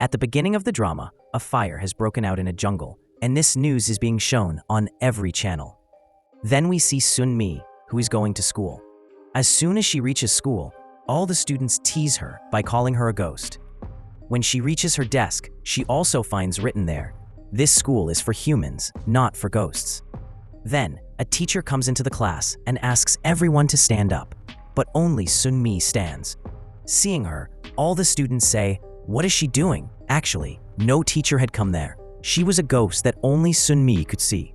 At the beginning of the drama, a fire has broken out in a jungle, and this news is being shown on every channel. Then we see Sun-mi, who is going to school. As soon as she reaches school, all the students tease her by calling her a ghost. When she reaches her desk, she also finds written there, "This school is for humans, not for ghosts." Then, a teacher comes into the class and asks everyone to stand up, but only Sun-mi stands. Seeing her, all the students say, "What is she doing?" Actually, no teacher had come there. She was a ghost that only Sun-mi could see.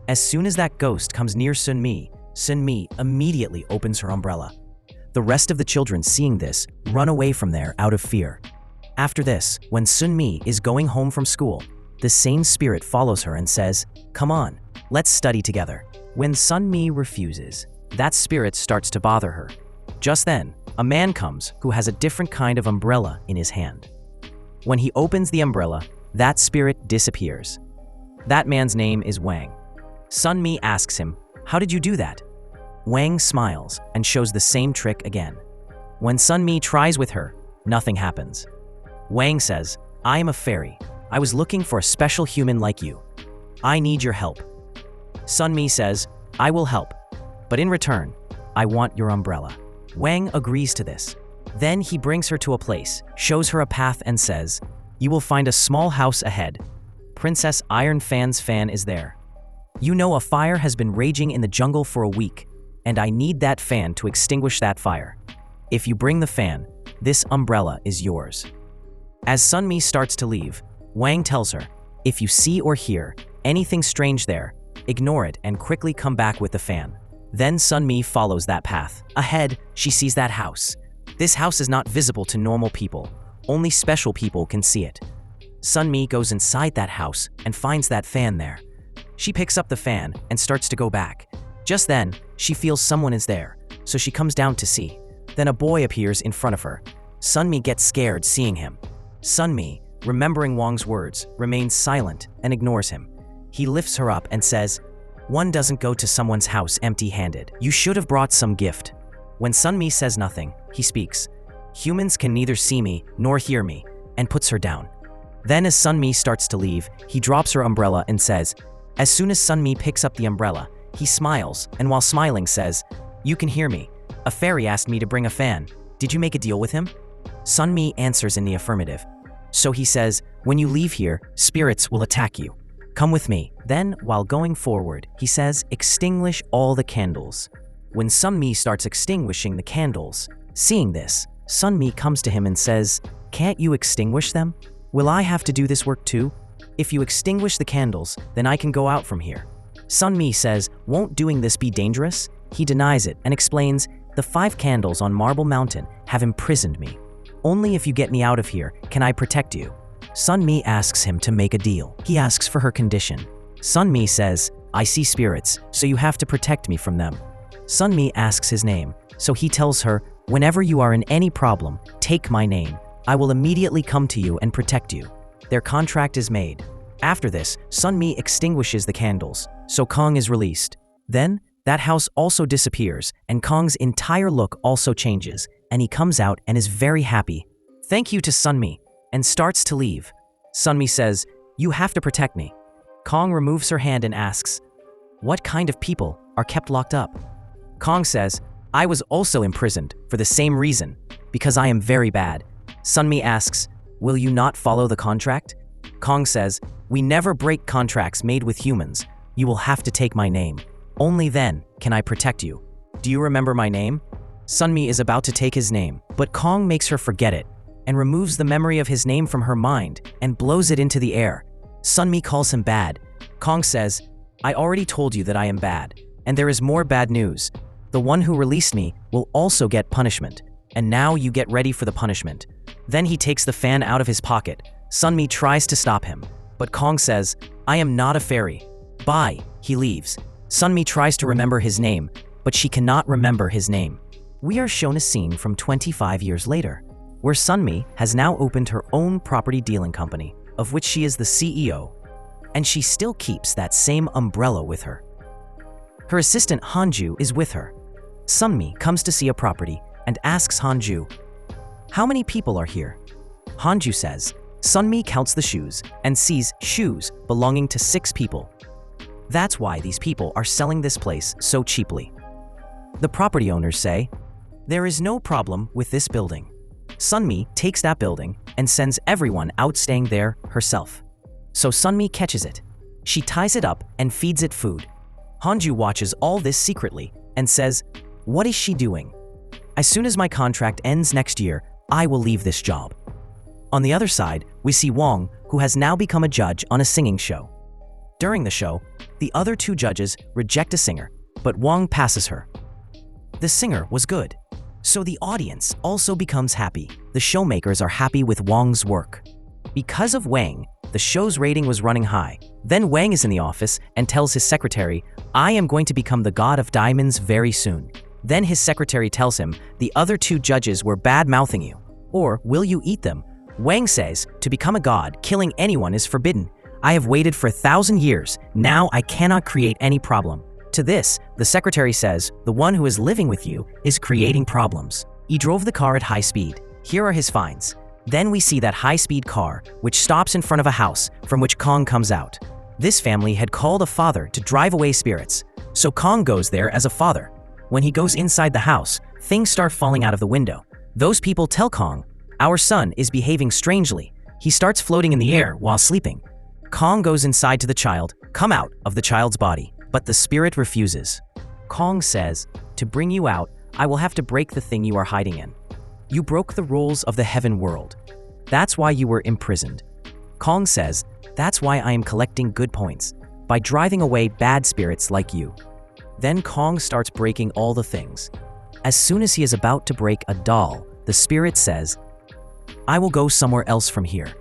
As soon as that ghost comes near Sun-mi immediately opens her umbrella. The rest of the children, seeing this, run away from there out of fear. After this, when Sun-mi is going home from school, the same spirit follows her and says, "Come on, let's study together." When Sun-mi refuses, that spirit starts to bother her. Just then, a man comes who has a different kind of umbrella in his hand. When he opens the umbrella, that spirit disappears. That man's name is Wang. Sun-mi asks him, "How did you do that?" Wang smiles and shows the same trick again. When Sun-mi tries with her, nothing happens. Wang says, "I am a fairy. I was looking for a special human like you. I need your help." Sun-mi says, "I will help, but in return, I want your umbrella." Wang agrees to this. Then he brings her to a place, shows her a path and says, "You will find a small house ahead. Princess Iron Fan's fan is there. You know a fire has been raging in the jungle for a week, and I need that fan to extinguish that fire. If you bring the fan, this umbrella is yours." As Sun-mi starts to leave, Wang tells her, "If you see or hear anything strange there, ignore it and quickly come back with the fan." Then Sun-mi follows that path. Ahead, she sees that house. This house is not visible to normal people. Only special people can see it. Sun-mi goes inside that house and finds that fan there. She picks up the fan and starts to go back. Just then, she feels someone is there, so she comes down to see. Then a boy appears in front of her. Sun-mi gets scared seeing him. Sun-mi, remembering Wang's words, remains silent and ignores him. He lifts her up and says, "One doesn't go to someone's house empty-handed. You should have brought some gift." When Sun-mi says nothing, he speaks, "Humans can neither see me nor hear me," and puts her down. Then as Sun-mi starts to leave, he drops her umbrella and says, as soon as Sun-mi picks up the umbrella, he smiles and while smiling says, "You can hear me. A fairy asked me to bring a fan. Did you make a deal with him?" Sun-mi answers in the affirmative. So he says, "When you leave here, spirits will attack you. Come with me." Then, while going forward, he says, "Extinguish all the candles." When Sun-mi starts extinguishing the candles, seeing this, Sun-mi comes to him and says, "Can't you extinguish them? Will I have to do this work too? If you extinguish the candles, then I can go out from here." Sun-mi says, "Won't doing this be dangerous?" He denies it and explains, "The 5 candles on Marble Mountain have imprisoned me. Only if you get me out of here can I protect you." Sun-mi asks him to make a deal. He asks for her condition. Sun-mi says, "I see spirits, so you have to protect me from them." Sun-mi asks his name, so he tells her, "Whenever you are in any problem, take my name. I will immediately come to you and protect you." Their contract is made. After this, Sun-mi extinguishes the candles, so Kong is released. Then, that house also disappears, and Kong's entire look also changes, and he comes out and is very happy. Thank you to Sun-mi, and starts to leave. Sun-mi says, "You have to protect me." Kong removes her hand and asks, "What kind of people are kept locked up?" Kong says, "I was also imprisoned for the same reason, because I am very bad." Sun-mi asks, "Will you not follow the contract?" Kong says, "We never break contracts made with humans. You will have to take my name. Only then can I protect you. Do you remember my name?" Sun-mi is about to take his name, but Kong makes her forget it and removes the memory of his name from her mind and blows it into the air. Sun-mi calls him bad. Kong says, "I already told you that I am bad, and there is more bad news. The one who released me will also get punishment, and now you get ready for the punishment." Then he takes the fan out of his pocket. Sun-mi tries to stop him, but Kong says, "I am not a fairy. Bye." He leaves. Sun-mi tries to remember his name, but she cannot remember his name. We are shown a scene from 25 years later, where Sun-mi has now opened her own property dealing company, of which she is the CEO, and she still keeps that same umbrella with her. Her assistant Hanju is with her. Sun-mi comes to see a property and asks Hanju, "How many people are here?" Hanju says, Sunmi counts the shoes and sees shoes belonging to 6 people. That's why these people are selling this place so cheaply. The property owners say, "There is no problem with this building." Sunmi takes that building and sends everyone out staying there herself. So Sunmi catches it. She ties it up and feeds it food. Hanju watches all this secretly and says, "What is she doing? As soon as my contract ends next year, I will leave this job." On the other side, we see Wong, who has now become a judge on a singing show. During the show, the other 2 judges reject a singer, but Wong passes her. The singer was good, so the audience also becomes happy. The showmakers are happy with Wong's work. Because of Wang, the show's rating was running high. Then Wang is in the office and tells his secretary, "I am going to become the god of diamonds very soon." Then his secretary tells him, "The other 2 judges were bad-mouthing you. Or will you eat them?" Wang says, "To become a god, killing anyone is forbidden. I have waited for 1,000 years. Now I cannot create any problem." To this, the secretary says, "The one who is living with you is creating problems. He drove the car at high speed. Here are his fines." Then we see that high-speed car, which stops in front of a house from which Kong comes out. This family had called a father to drive away spirits, so Kong goes there as a father. When he goes inside the house, things start falling out of the window. Those people tell Kong, "Our son is behaving strangely. He starts floating in the air while sleeping." Kong goes inside to the child, come out of the child's body, but the spirit refuses. Kong says, "To bring you out, I will have to break the thing you are hiding in. You broke the rules of the heaven world. That's why you were imprisoned." Kong says, "That's why I am collecting good points, by driving away bad spirits like you." Then Kong starts breaking all the things. As soon as he is about to break a doll, the spirit says, "I will go somewhere else from here."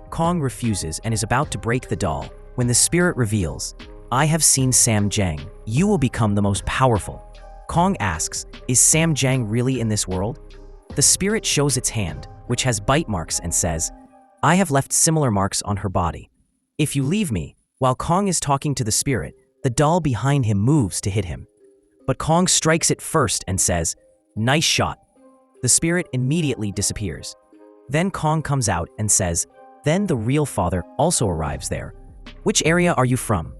Kong refuses and is about to break the doll when the spirit reveals, "I have seen Sam Jang. You will become the most powerful." Kong asks, "Is Sam Jang really in this world?" The spirit shows its hand, which has bite marks, and says, "I have left similar marks on her body. If you leave me," while Kong is talking to the spirit, the doll behind him moves to hit him. But Kong strikes it first and says, "Nice shot." The spirit immediately disappears. Then Kong comes out and says, "Then the real father also arrives there. Which area are you from?"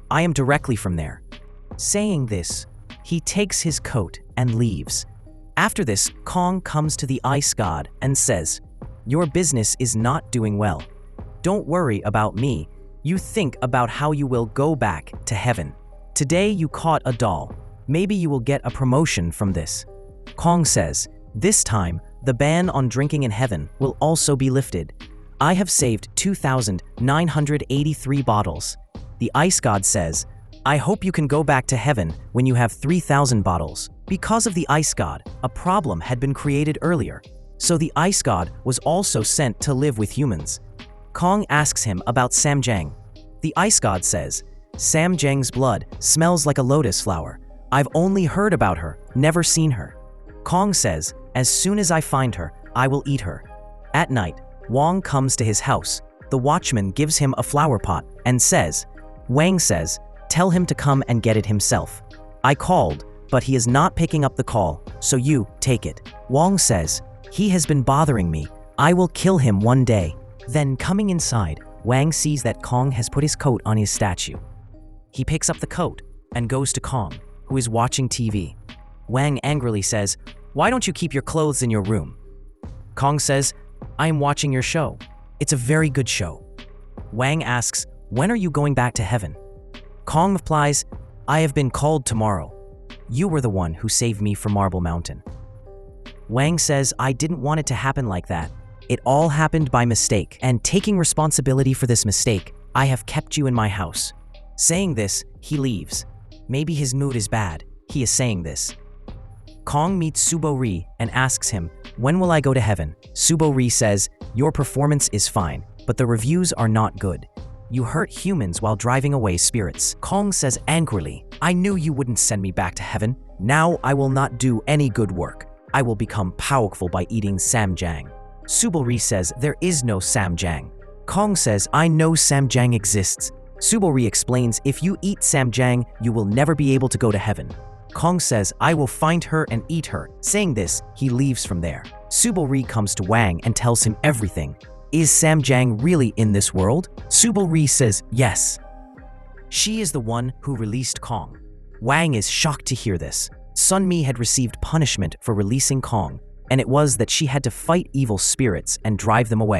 "I am directly from there." Saying this, he takes his coat and leaves. After this, Kong comes to the ice god and says, "Your business is not doing well. Don't worry about me. You think about how you will go back to heaven. Today you caught a doll. Maybe you will get a promotion from this." Kong says, "This time, the ban on drinking in heaven will also be lifted. I have saved 2,983 bottles." The ice god says, "I hope you can go back to heaven when you have 3,000 bottles." Because of the ice god, a problem had been created earlier, so the ice god was also sent to live with humans. Kong asks him about Sam Jang. The ice god says, "Sam Jang's blood smells like a lotus flower. I've only heard about her, never seen her." Kong says, "As soon as I find her, I will eat her." At night, Wong comes to his house. The watchman gives him a flower pot and says, Wang says, "Tell him to come and get it himself. I called, but he is not picking up the call, so you take it." Wong says, "He has been bothering me. I will kill him one day." Then coming inside, Wang sees that Kong has put his coat on his statue. He picks up the coat and goes to Kong, who is watching TV. Wang angrily says, "Why don't you keep your clothes in your room?" Kong says, "I am watching your show. It's a very good show." Wang asks, "When are you going back to heaven?" Kong replies, "I have been called tomorrow. You were the one who saved me from Marble Mountain." Wang says, "I didn't want it to happen like that. It all happened by mistake, and taking responsibility for this mistake, I have kept you in my house." Saying this, he leaves. Maybe his mood is bad. He is saying this. Kong meets Subo Ri and asks him, "When will I go to heaven?" Subo Ri says, "Your performance is fine, but the reviews are not good. You hurt humans while driving away spirits." Kong says angrily, "I knew you wouldn't send me back to heaven. Now I will not do any good work. I will become powerful by eating Sam Jang." Subo Ri says, "There is no Sam Jang." Kong says, "I know Sam Jang exists." Subo Ri explains, "If you eat Sam Jang, you will never be able to go to heaven." Kong says, "I will find her and eat her." Saying this, he leaves from there. Subo Ri comes to Wang and tells him everything. Is Samjang really in this world? Subal-ri says yes. She is the one who released Kong. Wang is shocked to hear this. Sunmi had received punishment for releasing Kong, and it was that she had to fight evil spirits and drive them away.